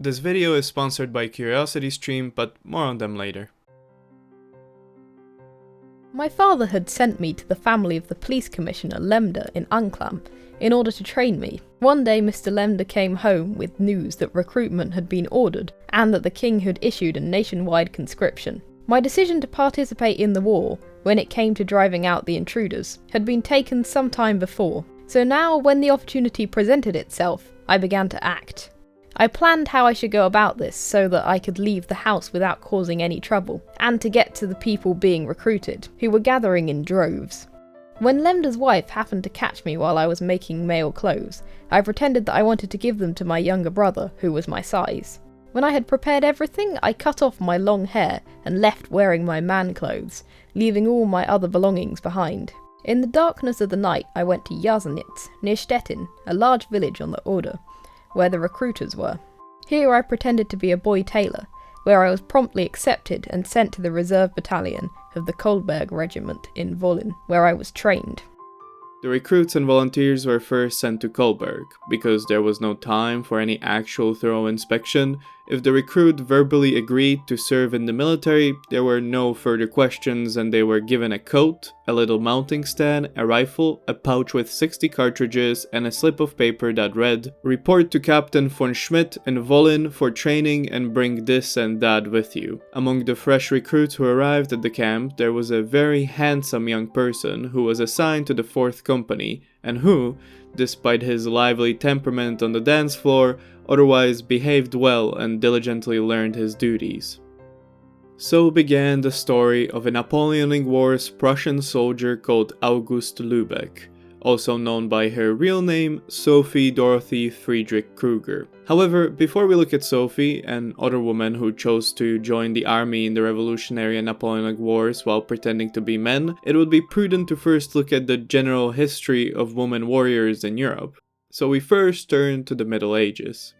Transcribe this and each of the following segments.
This video is sponsored by CuriosityStream, but more on them later. My father had sent me to the family of the police commissioner Lemda in Anklam in order to train me. One day Mr. Lemda came home with news that recruitment had been ordered and that the king had issued a nationwide conscription. My decision to participate in the war, when it came to driving out the intruders, had been taken some time before, so now when the opportunity presented itself, I began to act. I planned how I should go about this so that I could leave the house without causing any trouble, and to get to the people being recruited, who were gathering in droves. When Lemda's wife happened to catch me while I was making male clothes, I pretended that I wanted to give them to my younger brother, who was my size. When I had prepared everything, I cut off my long hair and left wearing my man clothes, leaving all my other belongings behind. In the darkness of the night, I went to Jasnitz, near Stettin, a large village on the Oder, where the recruiters were. Here I pretended to be a boy tailor, where I was promptly accepted and sent to the reserve battalion of the Kolberg regiment in Volyn, where I was trained. The recruits and volunteers were first sent to Kolberg, because there was no time for any actual thorough inspection. If the recruit verbally agreed to serve in the military, there were no further questions and they were given a coat, a little mounting stand, a rifle, a pouch with 60 cartridges, and a slip of paper that read, "Report to Captain von Schmidt in Volyn for training and bring this and that with you." Among the fresh recruits who arrived at the camp, there was a very handsome young person who was assigned to the 4th Company, and who, despite his lively temperament on the dance floor, otherwise behaved well and diligently learned his duties. So began the story of a Napoleonic Wars Prussian soldier called August Lübeck, also known by her real name, Sophie Dorothy Friedrich Krüger. However, before we look at Sophie, an other woman who chose to join the army in the Revolutionary and Napoleonic Wars while pretending to be men, it would be prudent to first look at the general history of women warriors in Europe. So we first turn to the Middle Ages.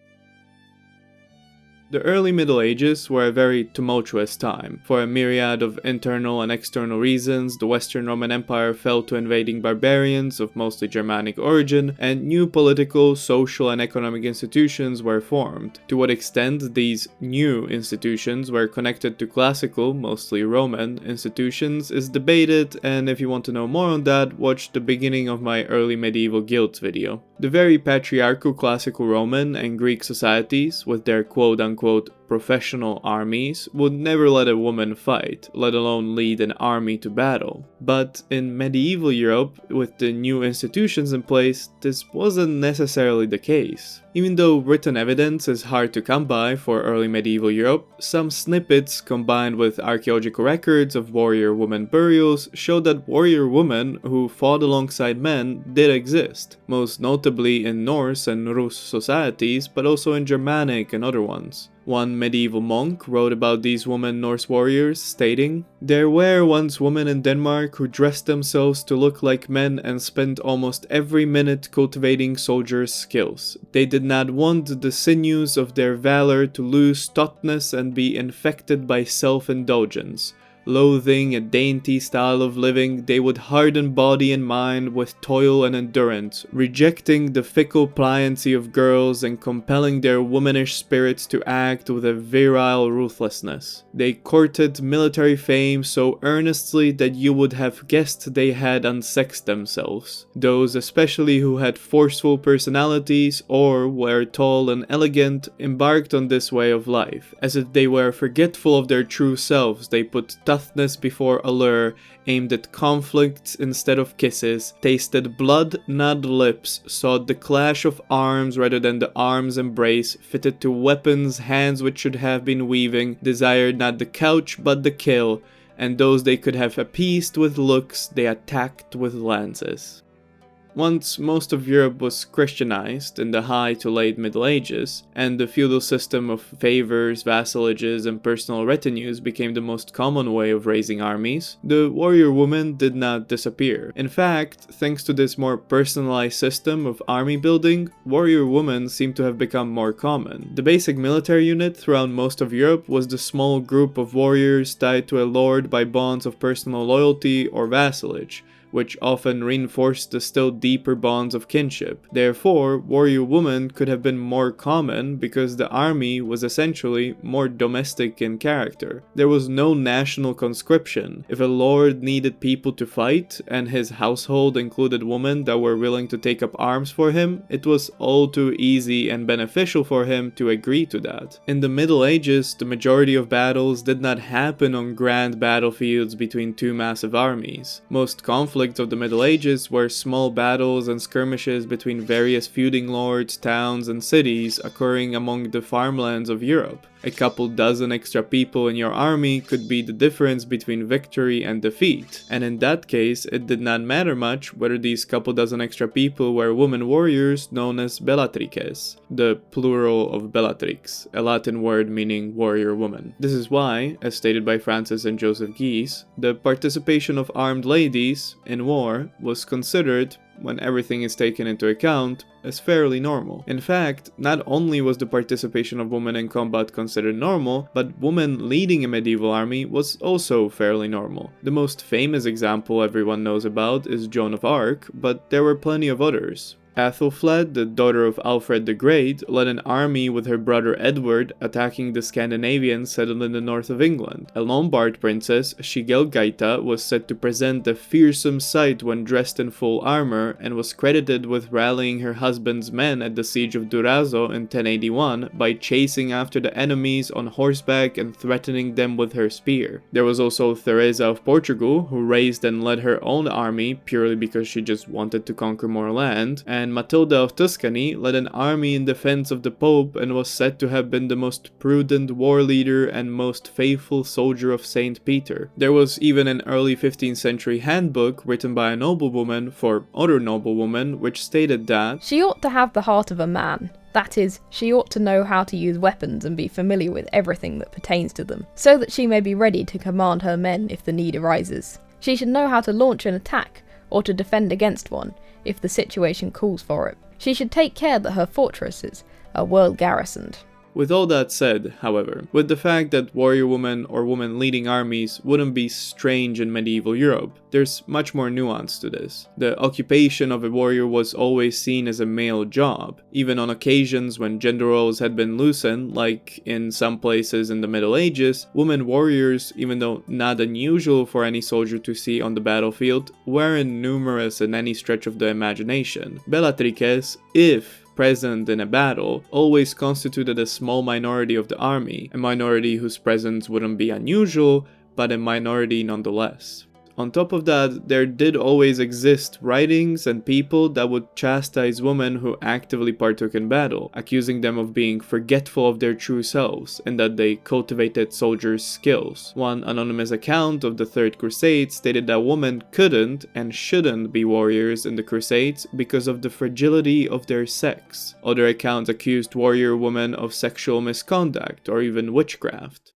The early Middle Ages were a very tumultuous time. For a myriad of internal and external reasons, the Western Roman Empire fell to invading barbarians of mostly Germanic origin, and new political, social, and economic institutions were formed. To what extent these new institutions were connected to classical, mostly Roman, institutions is debated, and if you want to know more on that, watch the beginning of my early medieval guilds video. The very patriarchal classical Roman and Greek societies, with their quote-unquote professional armies, would never let a woman fight, let alone lead an army to battle. But in medieval Europe, with the new institutions in place, this wasn't necessarily the case. Even though written evidence is hard to come by for early medieval Europe, some snippets combined with archaeological records of warrior woman burials show that warrior women who fought alongside men did exist, most notably in Norse and Rus societies, but also in Germanic and other ones. One medieval monk wrote about these women Norse warriors, stating, "There were once women in Denmark who dressed themselves to look like men and spent almost every minute cultivating soldiers' skills. They did not want the sinews of their valor to lose tautness and be infected by self-indulgence. Loathing a dainty style of living, they would harden body and mind with toil and endurance, rejecting the fickle pliancy of girls and compelling their womanish spirits to act with a virile ruthlessness. They courted military fame so earnestly that you would have guessed they had unsexed themselves. Those especially who had forceful personalities or were tall and elegant embarked on this way of life. As if they were forgetful of their true selves, they put toughness before allure, aimed at conflicts instead of kisses, tasted blood, not lips, sought the clash of arms rather than the arm's embrace, fitted to weapons hands which should have been weaving, desired not the couch but the kill, and those they could have appeased with looks they attacked with lances." Once most of Europe was Christianized in the high to late Middle Ages, and the feudal system of favors, vassalages, and personal retinues became the most common way of raising armies, the warrior woman did not disappear. In fact, thanks to this more personalized system of army building, warrior women seem to have become more common. The basic military unit throughout most of Europe was the small group of warriors tied to a lord by bonds of personal loyalty or vassalage, which often reinforced the still deeper bonds of kinship. Therefore, warrior women could have been more common because the army was essentially more domestic in character. There was no national conscription. If a lord needed people to fight, and his household included women that were willing to take up arms for him, it was all too easy and beneficial for him to agree to that. In the Middle Ages, the majority of battles did not happen on grand battlefields between two massive armies. Most conflicts of the Middle Ages were small battles and skirmishes between various feuding lords, towns, and cities occurring among the farmlands of Europe. A couple dozen extra people in your army could be the difference between victory and defeat, and in that case it did not matter much whether these couple dozen extra people were women warriors known as bellatrices, the plural of bellatrix, a Latin word meaning warrior woman. This is why, as stated by Francis and Joseph Guise, the participation of armed ladies in war was considered, when everything is taken into account, as fairly normal. In fact, not only was the participation of women in combat considered normal, but women leading a medieval army was also fairly normal. The most famous example everyone knows about is Joan of Arc, but there were plenty of others. Athelflaed, the daughter of Alfred the Great, led an army with her brother Edward attacking the Scandinavians settled in the north of England. A Lombard princess, Sigelgaita, was said to present a fearsome sight when dressed in full armor and was credited with rallying her husband's men at the siege of Durazzo in 1081 by chasing after the enemies on horseback and threatening them with her spear. There was also Theresa of Portugal, who raised and led her own army purely because she just wanted to conquer more land, and Matilda of Tuscany led an army in defense of the Pope and was said to have been the most prudent war leader and most faithful soldier of Saint Peter. There was even an early 15th century handbook written by a noblewoman for other noblewomen which stated that she ought to have the heart of a man. That is, she ought to know how to use weapons and be familiar with everything that pertains to them, so that she may be ready to command her men if the need arises. She should know how to launch an attack, or to defend against one, if the situation calls for it. She should take care that her fortresses are well garrisoned. With all that said, however, with the fact that warrior women or women leading armies wouldn't be strange in medieval Europe, there's much more nuance to this. The occupation of a warrior was always seen as a male job, even on occasions when gender roles had been loosened, like in some places in the Middle Ages. Women warriors, even though not unusual for any soldier to see on the battlefield, weren't numerous in any stretch of the imagination. Bellatrices, if present in a battle, always constituted a small minority of the army, a minority whose presence wouldn't be unusual, but a minority nonetheless. On top of that, there did always exist writings and people that would chastise women who actively partook in battle, accusing them of being forgetful of their true selves and that they cultivated soldiers' skills. One anonymous account of the Third Crusade stated that women couldn't and shouldn't be warriors in the Crusades because of the fragility of their sex. Other accounts accused warrior women of sexual misconduct or even witchcraft.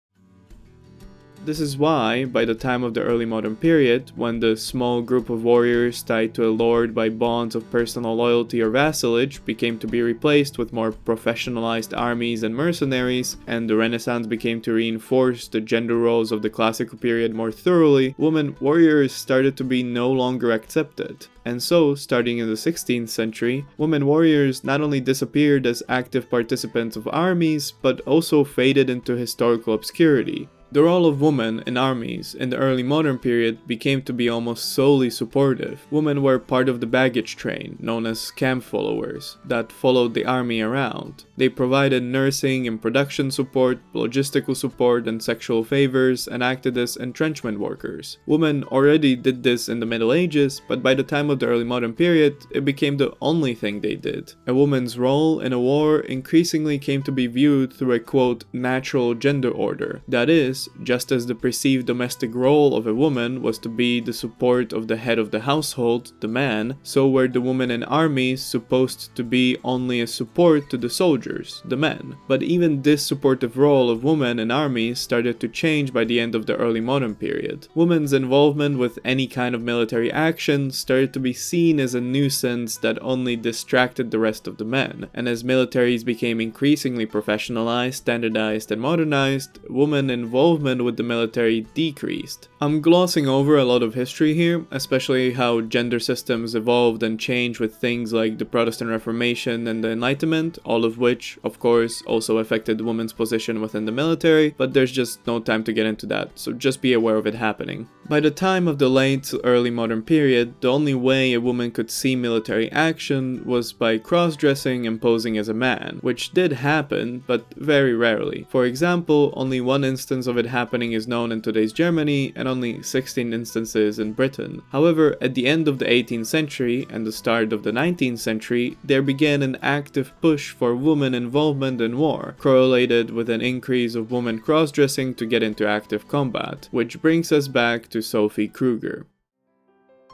This is why, by the time of the early modern period, when the small group of warriors tied to a lord by bonds of personal loyalty or vassalage became to be replaced with more professionalized armies and mercenaries, and the Renaissance became to reinforce the gender roles of the classical period more thoroughly, women warriors started to be no longer accepted. And so, starting in the 16th century, women warriors not only disappeared as active participants of armies, but also faded into historical obscurity. The role of women in armies in the early modern period became to be almost solely supportive. Women were part of the baggage train, known as camp followers, that followed the army around. They provided nursing and production support, logistical support, and sexual favors, and acted as entrenchment workers. Women already did this in the Middle Ages, but by the time of the early modern period, it became the only thing they did. A woman's role in a war increasingly came to be viewed through a quote, natural gender order. That is, just as the perceived domestic role of a woman was to be the support of the head of the household, the man, so were the women in armies supposed to be only a support to the soldiers, the men. But even this supportive role of women in armies started to change by the end of the early modern period. Women's involvement with any kind of military action started to be seen as a nuisance that only distracted the rest of the men, and as militaries became increasingly professionalized, standardized, and modernized, women involved involvement with the military decreased. I'm glossing over a lot of history here, especially how gender systems evolved and changed with things like the Protestant Reformation and the Enlightenment, all of which, of course, also affected women's position within the military, but there's just no time to get into that, so just be aware of it happening. By the time of the late to early modern period, the only way a woman could see military action was by cross-dressing and posing as a man, which did happen, but very rarely. For example, only one instance of it happening is known in today's Germany, and only 16 instances in Britain. However, at the end of the 18th century and the start of the 19th century, there began an active push for women involvement in war, correlated with an increase of women cross-dressing to get into active combat, which brings us back to Sophie Krüger.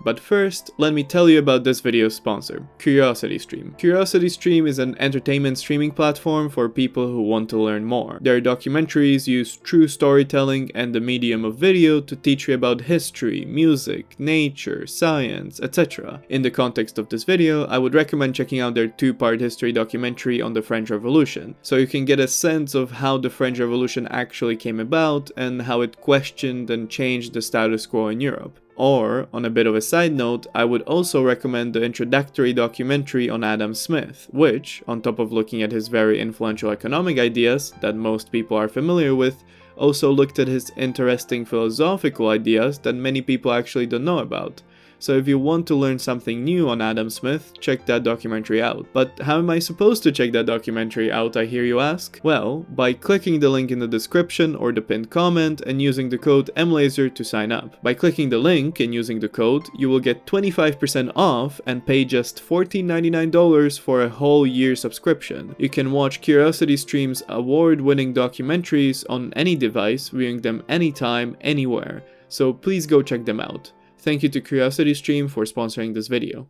But first, let me tell you about this video's sponsor, CuriosityStream. CuriosityStream is an entertainment streaming platform for people who want to learn more. Their documentaries use true storytelling and the medium of video to teach you about history, music, nature, science, etc. In the context of this video, I would recommend checking out their 2-part history documentary on the French Revolution, so you can get a sense of how the French Revolution actually came about and how it questioned and changed the status quo in Europe. Or, on a bit of a side note, I would also recommend the introductory documentary on Adam Smith, which, on top of looking at his very influential economic ideas that most people are familiar with, also looked at his interesting philosophical ideas that many people actually don't know about. So if you want to learn something new on Adam Smith, check that documentary out. But how am I supposed to check that documentary out, I hear you ask? Well, by clicking the link in the description or the pinned comment and using the code MLaser to sign up. By clicking the link and using the code, you will get 25% off and pay just $14.99 for a whole year subscription. You can watch CuriosityStream's award-winning documentaries on any device, viewing them anytime, anywhere. So please go check them out. Thank you to CuriosityStream for sponsoring this video.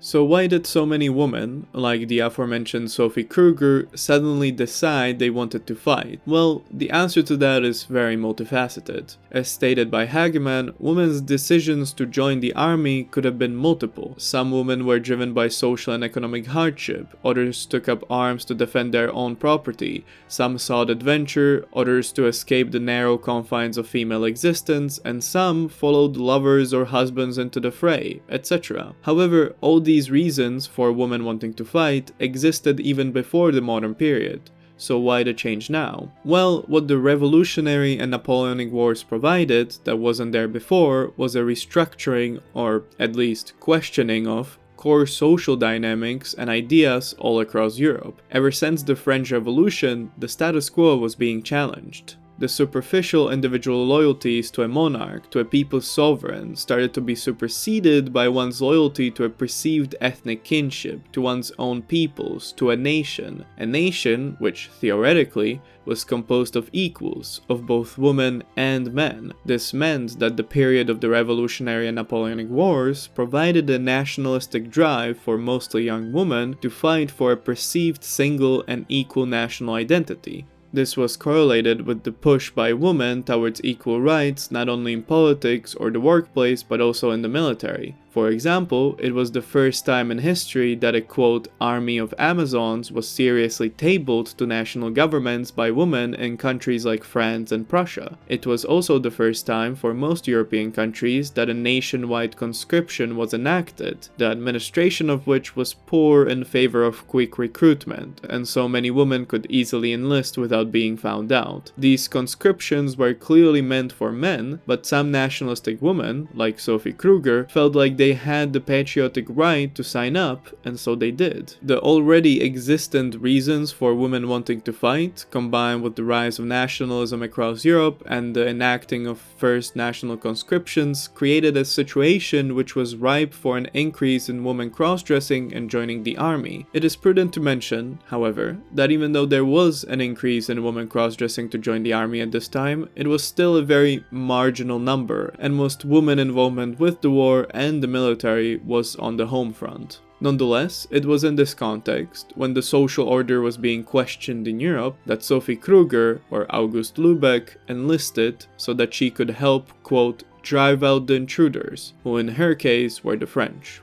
So why did so many women, like the aforementioned Sophie Krüger, suddenly decide they wanted to fight? Well, the answer to that is very multifaceted. As stated by Hageman, women's decisions to join the army could have been multiple. Some women were driven by social and economic hardship, others took up arms to defend their own property, some sought adventure, others to escape the narrow confines of female existence, and some followed lovers or husbands into the fray, etc. However, all these reasons for women wanting to fight existed even before the modern period. So why the change now? Well, what the Revolutionary and Napoleonic Wars provided that wasn't there before was a restructuring, or at least questioning of, core social dynamics and ideas all across Europe. Ever since the French Revolution, the status quo was being challenged. The superficial individual loyalties to a monarch, to a people's sovereign, started to be superseded by one's loyalty to a perceived ethnic kinship, to one's own peoples, to a nation which, theoretically, was composed of equals, of both women and men. This meant that the period of the Revolutionary and Napoleonic Wars provided a nationalistic drive for mostly young women to fight for a perceived single and equal national identity. This was correlated with the push by women towards equal rights not only in politics or the workplace but also in the military. For example, it was the first time in history that a quote army of Amazons was seriously tabled to national governments by women in countries like France and Prussia. It was also the first time for most European countries that a nationwide conscription was enacted, the administration of which was poor in favor of quick recruitment, and so many women could easily enlist without being found out. These conscriptions were clearly meant for men, but some nationalistic women, like Sophie Krüger, felt like they had the patriotic right to sign up, and so they did. The already existent reasons for women wanting to fight, combined with the rise of nationalism across Europe and the enacting of first national conscriptions, created a situation which was ripe for an increase in women cross-dressing and joining the army. It is prudent to mention, however, that even though there was an increase in women cross-dressing to join the army at this time, it was still a very marginal number, and most women involvement with the war and the military was on the home front. Nonetheless, it was in this context, when the social order was being questioned in Europe, that Sophie Krüger, or August Lübeck, enlisted so that she could help, quote, drive out the intruders, who in her case were the French.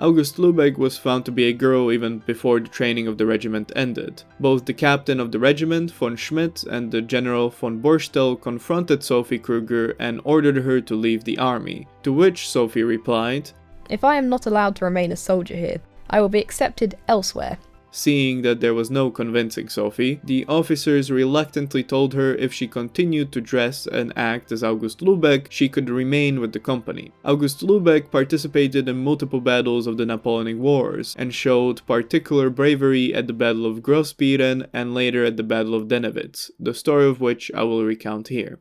August Lübeck was found to be a girl even before the training of the regiment ended. Both the captain of the regiment, von Schmidt, and the general von Borstel confronted Sophie Krüger and ordered her to leave the army, to which Sophie replied, "If I am not allowed to remain a soldier here, I will be accepted elsewhere." Seeing that there was no convincing Sophie, the officers reluctantly told her if she continued to dress and act as August Lübeck, she could remain with the company. August Lübeck participated in multiple battles of the Napoleonic Wars and showed particular bravery at the Battle of Grossbieren and later at the Battle of Dennewitz, the story of which I will recount here.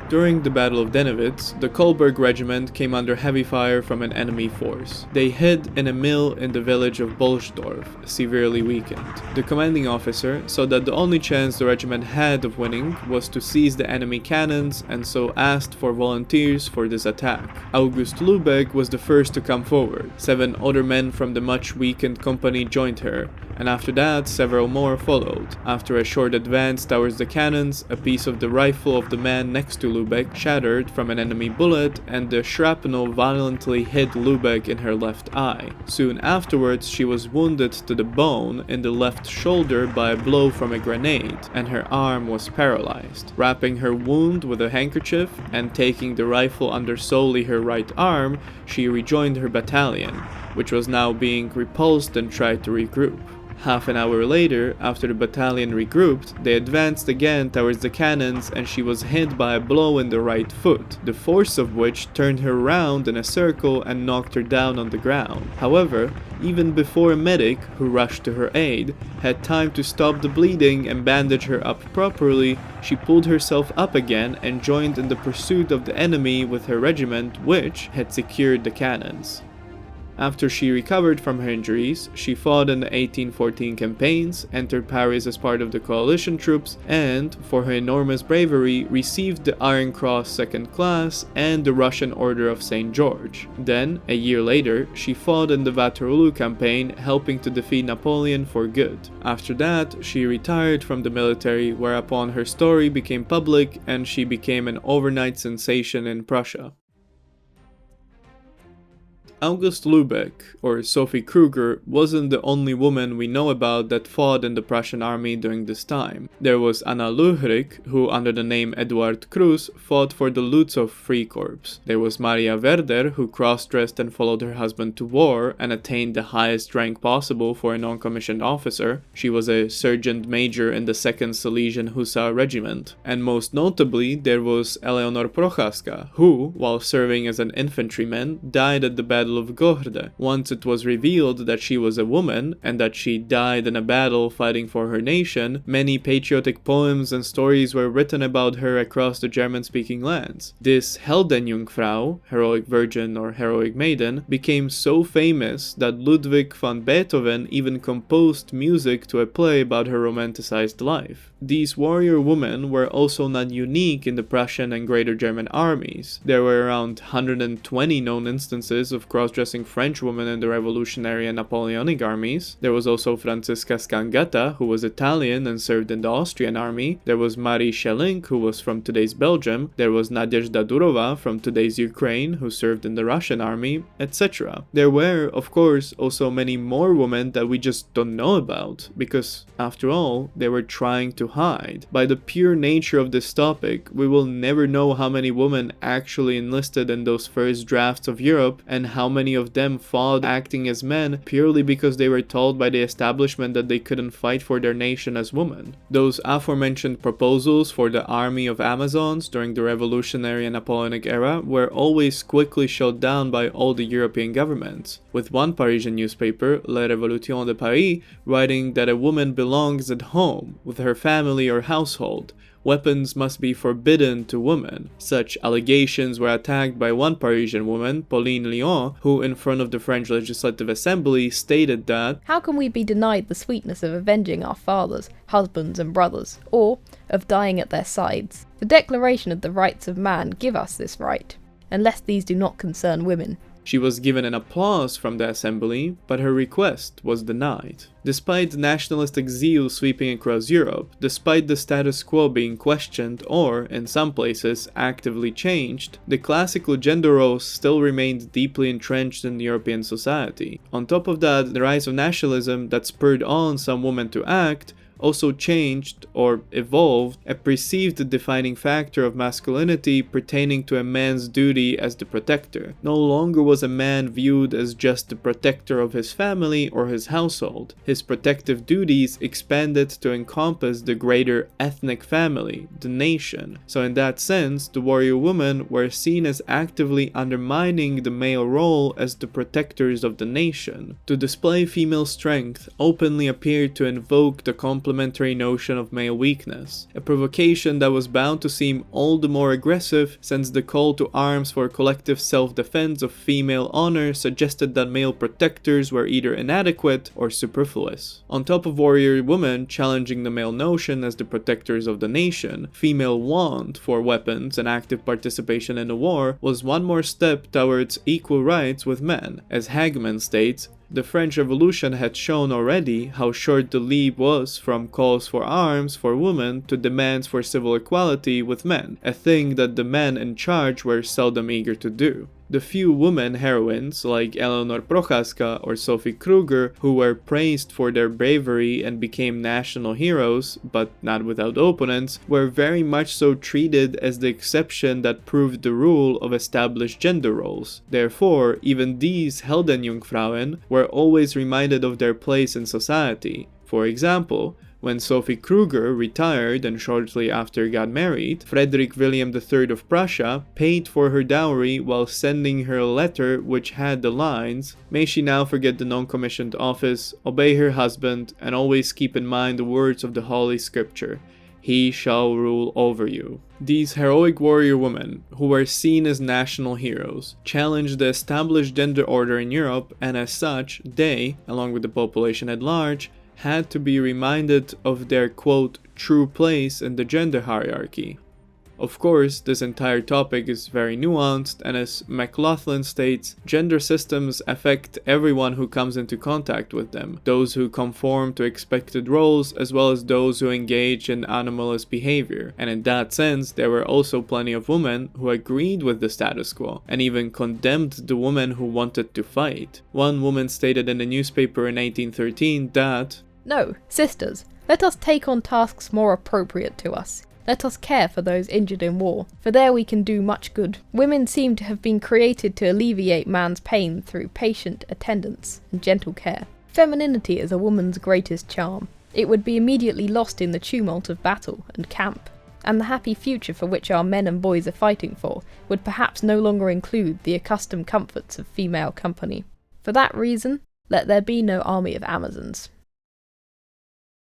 During the Battle of Dennewitz, the Kolberg regiment came under heavy fire from an enemy force. They hid in a mill in the village of Bolsdorf, severely weakened. The commanding officer saw that the only chance the regiment had of winning was to seize the enemy cannons and so asked for volunteers for this attack. August Lübeck was the first to come forward. 7 other men from the much weakened company joined her, and after that several more followed. After a short advance towards the cannons, a piece of the rifle of the man next to Lübeck shattered from an enemy bullet, and the shrapnel violently hit Lübeck in her left eye. Soon afterwards, she was wounded to the bone in the left shoulder by a blow from a grenade, and her arm was paralyzed. Wrapping her wound with a handkerchief and taking the rifle under solely her right arm, she rejoined her battalion, which was now being repulsed, and tried to regroup. Half an hour later, after the battalion regrouped, they advanced again towards the cannons and she was hit by a blow in the right foot, the force of which turned her round in a circle and knocked her down on the ground. However, even before a medic, who rushed to her aid, had time to stop the bleeding and bandage her up properly, she pulled herself up again and joined in the pursuit of the enemy with her regiment, which had secured the cannons. After she recovered from her injuries, she fought in the 1814 campaigns, entered Paris as part of the coalition troops, and, for her enormous bravery, received the Iron Cross Second Class and the Russian Order of St. George. Then, a year later, she fought in the Waterloo campaign, helping to defeat Napoleon for good. After that, she retired from the military, whereupon her story became public and she became an overnight sensation in Prussia. August Lübeck, or Sophie Krüger, wasn't the only woman we know about that fought in the Prussian army during this time. There was Anna Löhrig, who under the name Eduard Cruz fought for the Lutzow Free Corps. There was Maria Werder, who cross-dressed and followed her husband to war and attained the highest rank possible for a non-commissioned officer. She was a sergeant major in the 2nd Silesian Hussar Regiment. And most notably, there was Eleonor Prochaska, who, while serving as an infantryman, died at the Battle of Gohrde. Once it was revealed that she was a woman and that she died in a battle fighting for her nation, many patriotic poems and stories were written about her across the German-speaking lands. This Heldenjungfrau, heroic virgin or heroic maiden, became so famous that Ludwig van Beethoven even composed music to a play about her romanticized life. These warrior women were also not unique in the Prussian and Greater German armies. There were around 120 known instances of cross-dressing French women in the Revolutionary and Napoleonic armies. There was also Franziska Scangetta, who was Italian and served in the Austrian army. There was Marie Schelling, who was from today's Belgium. There was Nadezhda Durova from today's Ukraine, who served in the Russian army, etc. There were, of course, also many more women that we just don't know about, because, after all, they were trying to hide. By the pure nature of this topic, we will never know how many women actually enlisted in those first drafts of Europe and how many of them fought acting as men purely because they were told by the establishment that they couldn't fight for their nation as women. Those aforementioned proposals for the army of Amazons during the Revolutionary and Napoleonic era were always quickly shot down by all the European governments, with one Parisian newspaper, La Révolution de Paris, writing that a woman belongs at home with her family or household. Weapons must be forbidden to women. Such allegations were attacked by one Parisian woman, Pauline Lyon, who in front of the French Legislative Assembly stated that, "How can we be denied the sweetness of avenging our fathers, husbands and brothers, or of dying at their sides? The Declaration of the Rights of Man give us this right, unless these do not concern women." She was given an applause from the assembly, but her request was denied. Despite nationalistic zeal sweeping across Europe, despite the status quo being questioned or, in some places, actively changed, the classical gender roles still remained deeply entrenched in European society. On top of that, the rise of nationalism that spurred on some women to act also changed or evolved a perceived defining factor of masculinity pertaining to a man's duty as the protector. No longer was a man viewed as just the protector of his family or his household. His protective duties expanded to encompass the greater ethnic family, the nation. So in that sense, the warrior women were seen as actively undermining the male role as the protectors of the nation. To display female strength openly appeared to invoke the complementary notion of male weakness, a provocation that was bound to seem all the more aggressive since the call to arms for collective self-defense of female honor suggested that male protectors were either inadequate or superfluous. On top of warrior women challenging the male notion as the protectors of the nation, female want for weapons and active participation in the war was one more step towards equal rights with men. As Hagman states, the French Revolution had shown already how short the leap was from calls for arms for women to demands for civil equality with men, a thing that the men in charge were seldom eager to do. The few women heroines like Eleanor Prochaska or Sophie Krüger, who were praised for their bravery and became national heroes, but not without opponents, were very much so treated as the exception that proved the rule of established gender roles. Therefore, even these Heldenjungfrauen were always reminded of their place in society. For example, when Sophie Krüger retired and shortly after got married, Frederick William III of Prussia paid for her dowry while sending her a letter which had the lines, "May she now forget the non-commissioned office, obey her husband, and always keep in mind the words of the Holy Scripture. He shall rule over you." These heroic warrior women, who were seen as national heroes, challenged the established gender order in Europe, and as such, they, along with the population at large, had to be reminded of their quote, true place in the gender hierarchy. Of course, this entire topic is very nuanced, and as McLaughlin states, gender systems affect everyone who comes into contact with them, those who conform to expected roles as well as those who engage in anomalous behavior, and in that sense there were also plenty of women who agreed with the status quo, and even condemned the women who wanted to fight. One woman stated in a newspaper in 1813 that, "No, sisters, let us take on tasks more appropriate to us. Let us care for those injured in war, for there we can do much good. Women seem to have been created to alleviate man's pain through patient attendance and gentle care. Femininity is a woman's greatest charm. It would be immediately lost in the tumult of battle and camp, and the happy future for which our men and boys are fighting for would perhaps no longer include the accustomed comforts of female company. For that reason, let there be no army of Amazons."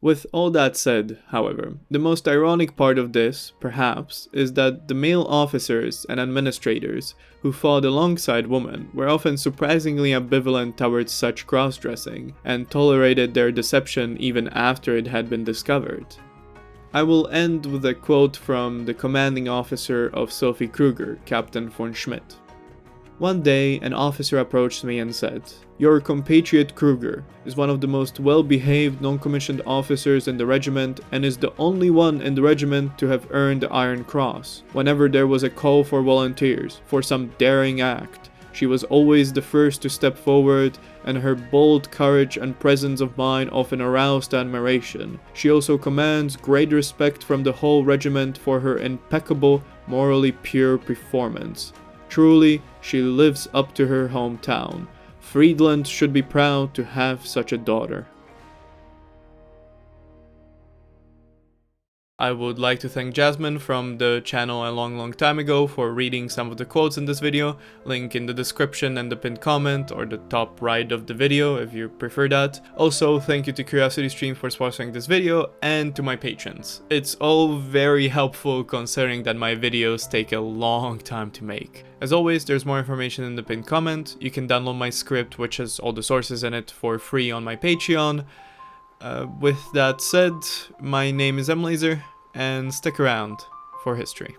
With all that said, however, the most ironic part of this, perhaps, is that the male officers and administrators who fought alongside women were often surprisingly ambivalent towards such cross-dressing, and tolerated their deception even after it had been discovered. I will end with a quote from the commanding officer of Sophie Krüger, Captain von Schmidt. "One day, an officer approached me and said, 'Your compatriot Krüger is one of the most well-behaved non-commissioned officers in the regiment and is the only one in the regiment to have earned the Iron Cross. Whenever there was a call for volunteers, for some daring act, she was always the first to step forward, and her bold courage and presence of mind often aroused admiration. She also commands great respect from the whole regiment for her impeccable, morally pure performance. Truly, she lives up to her hometown. Friedland should be proud to have such a daughter.'" I would like to thank Jasmine from the channel a long time ago for reading some of the quotes in this video. Link in the description and the pinned comment, or the top right of the video if you prefer that. Also, thank you to CuriosityStream for sponsoring this video, and to my patrons. It's all very helpful considering that my videos take a long time to make. As always, there's more information in the pinned comment. You can download my script, which has all the sources in it, for free on my Patreon. With that said, my name is Mlazer, and stick around for history.